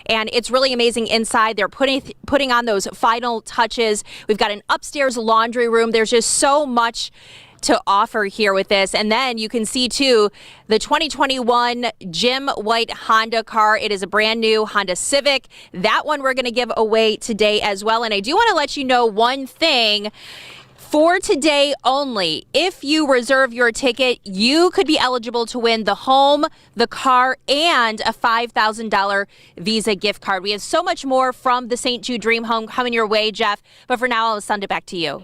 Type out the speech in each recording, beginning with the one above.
and it's really amazing inside. They're putting on those final touches. We've got an upstairs laundry room. There's just so much to offer here with this. And then you can see too the 2021 Jim White Honda car. It is a brand new Honda Civic. That one we're going to give away today as well. And I do want to let you know one thing. For today only, if you reserve your ticket, you could be eligible to win the home, the car, and a $5,000 Visa gift card. We have so much more from the St. Jude Dream Home coming your way, Jeff. But for now, I'll send it back to you.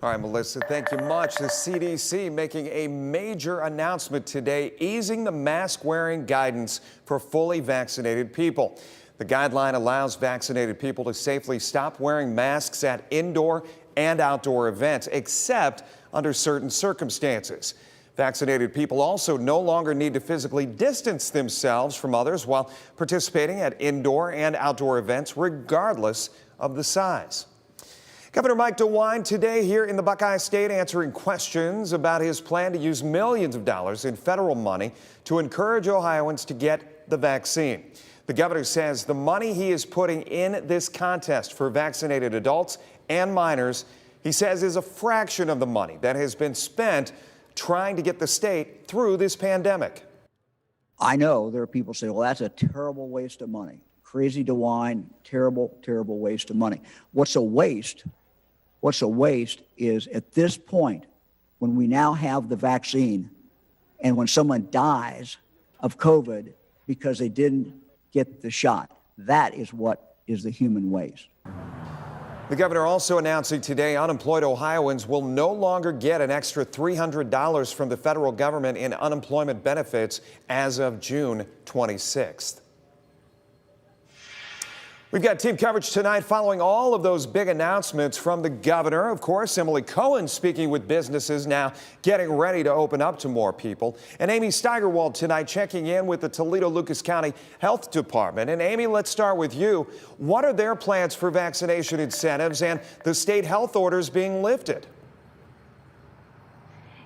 All right, Melissa, thank you much. The CDC making a major announcement today, easing the mask-wearing guidance for fully vaccinated people. The guideline allows vaccinated people to safely stop wearing masks at indoor and outdoor events, except under certain circumstances. Vaccinated people also no longer need to physically distance themselves from others while participating at indoor and outdoor events, regardless of the size. Governor Mike DeWine today here in the Buckeye State answering questions about his plan to use millions of dollars in federal money to encourage Ohioans to get the vaccine. The governor says the money he is putting in this contest for vaccinated adults and minors, he says, is a fraction of the money that has been spent trying to get the state through this pandemic. I know there are people say, well, that's a terrible waste of money. Crazy DeWine, terrible, terrible waste of money. What's a waste is at this point, when we now have the vaccine and when someone dies of COVID because they didn't get the shot, that is what is the human waste. The governor also announcing today unemployed Ohioans will no longer get an extra $300 from the federal government in unemployment benefits as of June 26th. We've got team coverage tonight following all of those big announcements from the governor. Of course, Emily Cohen speaking with businesses now getting ready to open up to more people. And Amy Steigerwald tonight checking in with the Toledo-Lucas County Health Department. And Amy, let's start with you. What are their plans for vaccination incentives and the state health orders being lifted?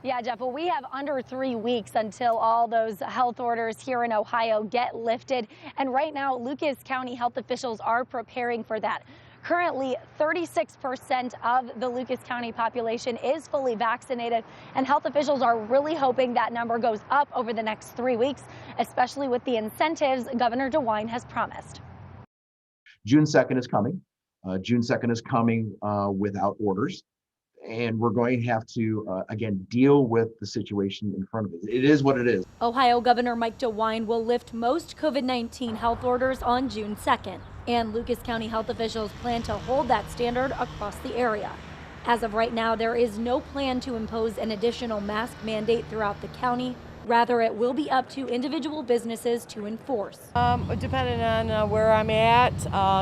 Yeah, Jeff, well, we have under 3 weeks until all those health orders here in Ohio get lifted. And right now, Lucas County health officials are preparing for that. Currently, 36% of the Lucas County population is fully vaccinated, and health officials are really hoping that number goes up over the next 3 weeks, especially with the incentives Governor DeWine has promised. June 2nd is coming. June 2nd is coming without orders. And we're going to have to, again, deal with the situation in front of us. It is what it is. Ohio Governor Mike DeWine will lift most COVID-19 health orders on June 2nd. And Lucas County health officials plan to hold that standard across the area. As of right now, there is no plan to impose an additional mask mandate throughout the county. Rather, it will be up to individual businesses to enforce. Depending on where I'm at,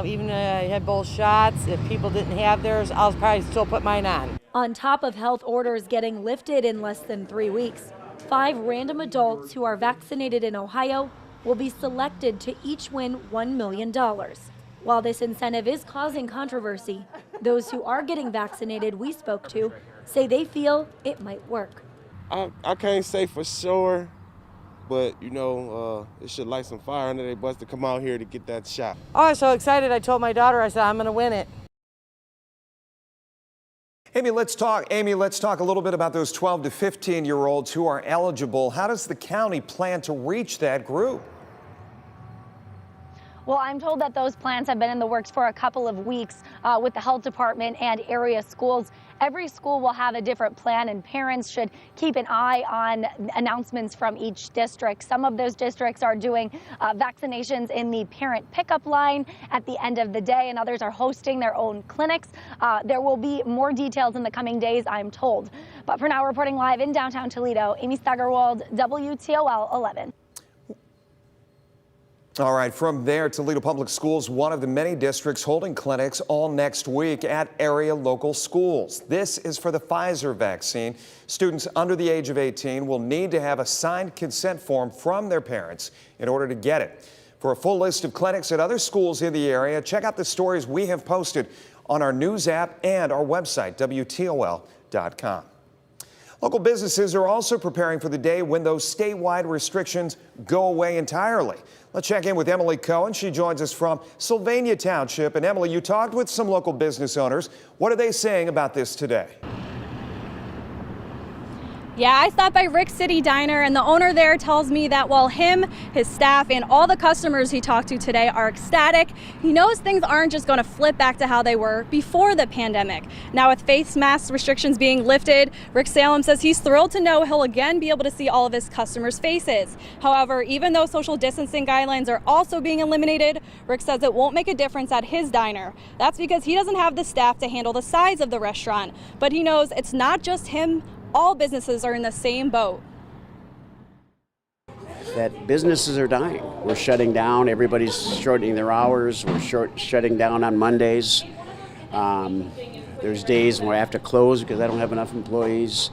even if I had both shots, if people didn't have theirs, I'll probably still put mine on. On top of health orders getting lifted in less than 3 weeks, 5 random adults who are vaccinated in Ohio will be selected to each win $1 million. While this incentive is causing controversy, those who are getting vaccinated we spoke to say they feel it might work. I can't say for sure, but it should light some fire under their butts to come out here to get that shot. Oh, I'm so excited. I told my daughter, I said, I'm going to win it. Amy, let's talk a little bit about those 12 to 15-year-olds who are eligible. How does the county plan to reach that group? Well, I'm told that those plans have been in the works for a couple of weeks with the health department and area schools. Every school will have a different plan, and parents should keep an eye on announcements from each district. Some of those districts are doing vaccinations in the parent pickup line at the end of the day, and others are hosting their own clinics. There will be more details in the coming days, I'm told. But for now, reporting live in downtown Toledo, Amy Steigerwald, WTOL 11. All right, from there, Toledo Public Schools, one of the many districts holding clinics all next week at area local schools. This is for the Pfizer vaccine. Students under the age of 18 will need to have a signed consent form from their parents in order to get it. For a full list of clinics at other schools in the area, check out the stories we have posted on our news app and our website, WTOL.com. Local businesses are also preparing for the day when those statewide restrictions go away entirely. Let's check in with Emily Cohen. She joins us from Sylvania Township. And Emily, you talked with some local business owners. What are they saying about this today? Yeah, I stopped by Rick City Diner, and the owner there tells me that while him, his staff, and all the customers he talked to today are ecstatic, he knows things aren't just going to flip back to how they were before the pandemic. Now, with face mask restrictions being lifted, Rick Salem says he's thrilled to know he'll again be able to see all of his customers' faces. However, even though social distancing guidelines are also being eliminated, Rick says it won't make a difference at his diner. That's because he doesn't have the staff to handle the size of the restaurant, but he knows it's not just him. All businesses are in the same boat. That businesses are dying. We're shutting down. Everybody's shortening their hours. We're shutting down on Mondays. There's days when I have to close because I don't have enough employees.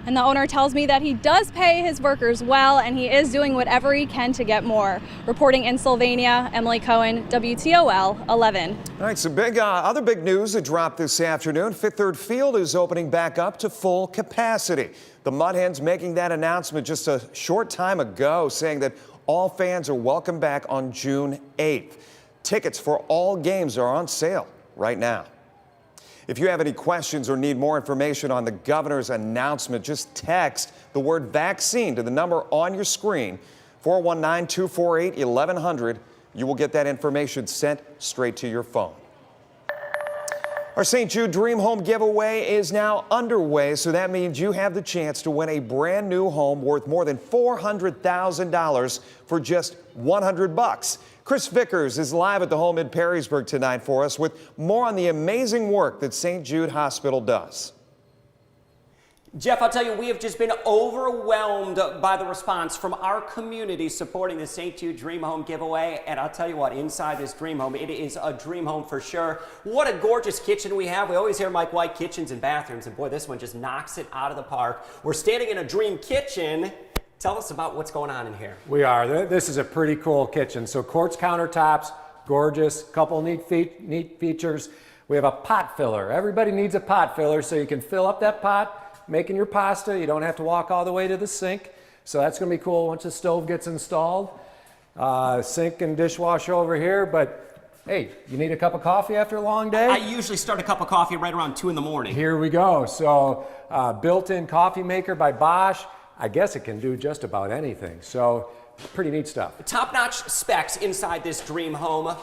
And the owner tells me that he does pay his workers well, and he is doing whatever he can to get more. Reporting in Sylvania, Emily Cohen, WTOL 11. All right, some other big news that dropped this afternoon. Fifth Third Field is opening back up to full capacity. The Mud Hens making that announcement just a short time ago, saying that all fans are welcome back on June 8th. Tickets for all games are on sale right now. If you have any questions or need more information on the governor's announcement, just text the word vaccine to the number on your screen, 419-248-1100. You will get that information sent straight to your phone. Our St. Jude Dream Home giveaway is now underway, so that means you have the chance to win a brand new home worth more than $400,000 for just $100. Chris Vickers is live at the home in Perrysburg tonight for us with more on the amazing work that St. Jude Hospital does. Jeff, I'll tell you, we have just been overwhelmed by the response from our community supporting the St. Jude Dream Home giveaway. And I'll tell you what, inside this dream home, it is a dream home for sure. What a gorgeous kitchen we have. We always hear Mike White, kitchens and bathrooms, and boy, this one just knocks it out of the park. We're standing in a dream kitchen. Tell us about what's going on in here. We are. This is a pretty cool kitchen. So quartz countertops, gorgeous, couple neat features. We have a pot filler. Everybody needs a pot filler so you can fill up that pot, making your pasta. You don't have to walk all the way to the sink. So that's going to be cool once the stove gets installed. Sink and dishwasher over here, but hey, you need a cup of coffee after a long day? I usually start a cup of coffee right around 2 in the morning. Here we go. So built-in coffee maker by Bosch. I guess it can do just about anything. So pretty neat stuff. Top-notch specs inside this dream home.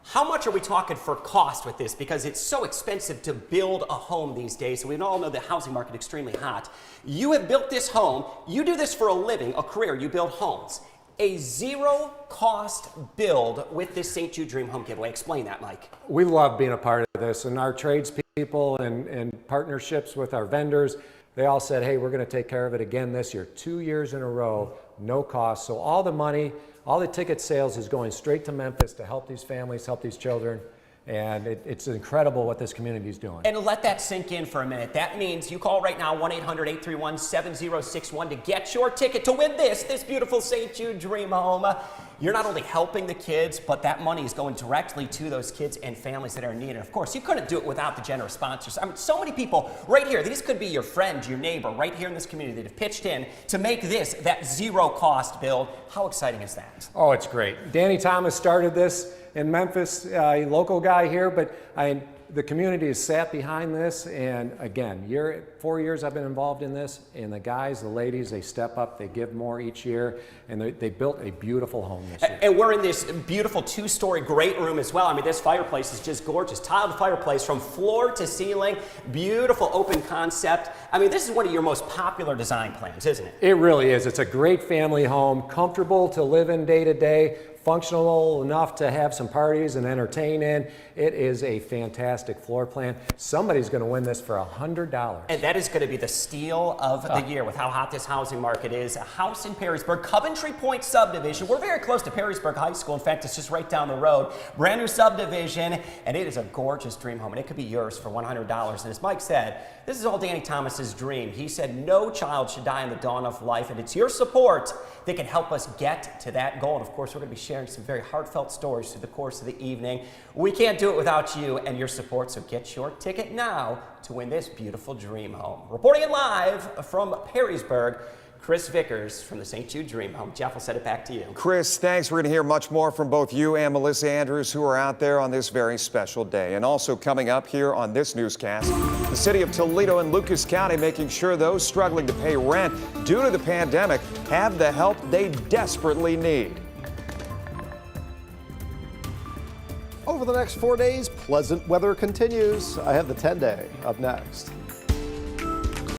How much are we talking for cost with this? Because it's so expensive to build a home these days. So we all know the housing market is extremely hot. You have built this home. You do this for a living, a career. You build homes. A zero-cost build with this St. Jude Dream Home giveaway. Explain that, Mike. We love being a part of this, and our tradespeople and partnerships with our vendors, they all said, hey, we're going to take care of it again this year. 2 years in a row, no cost. So all the money, all the ticket sales is going straight to Memphis to help these families, help these children. And it's incredible what this community is doing. And let that sink in for a minute. That means you call right now, 1-800-831-7061 to get your ticket to win this beautiful St. Jude Dream Home. You're not only helping the kids, but that money is going directly to those kids and families that are in need. And of course, you couldn't do it without the generous sponsors. I mean, so many people right here, these could be your friend, your neighbor, right here in this community that have pitched in to make this that zero-cost build. How exciting is that? Oh, it's great. Danny Thomas started this in Memphis, a local guy here, but the community has sat behind this, and again, 4 years I've been involved in this, and the guys, the ladies, they step up, they give more each year, and they built a beautiful home this year. And we're in this beautiful 2-story great room as well. I mean, this fireplace is just gorgeous. Tiled fireplace from floor to ceiling, beautiful open concept. I mean, this is one of your most popular design plans, isn't it? It really is. It's a great family home, comfortable to live in day to day, functional enough to have some parties and entertain in. It is a fantastic floor plan. Somebody's going to win this for $100. And that is going to be the steal of the year with how hot this housing market is. A house in Perrysburg, Coventry Point subdivision. We're very close to Perrysburg High School. In fact, it's just right down the road. Brand new subdivision, and it is a gorgeous dream home, and it could be yours for $100. And as Mike said, this is all Danny Thomas's dream. He said no child should die in the dawn of life, and it's your support that can help us get to that goal. And of course, we're going to be sharing some very heartfelt stories through the course of the evening. We can't do it without you and your support, so get your ticket now to win this beautiful dream home. Reporting it live from Perrysburg, Chris Vickers from the St. Jude Dream Home. Jeff, I'll send it back to you. Chris, thanks. We're going to hear much more from both you and Melissa Andrews, who are out there on this very special day. And also coming up here on this newscast, the city of Toledo and Lucas County making sure those struggling to pay rent due to the pandemic have the help they desperately need. Over the next 4 days, pleasant weather continues. I have the 10-day up next.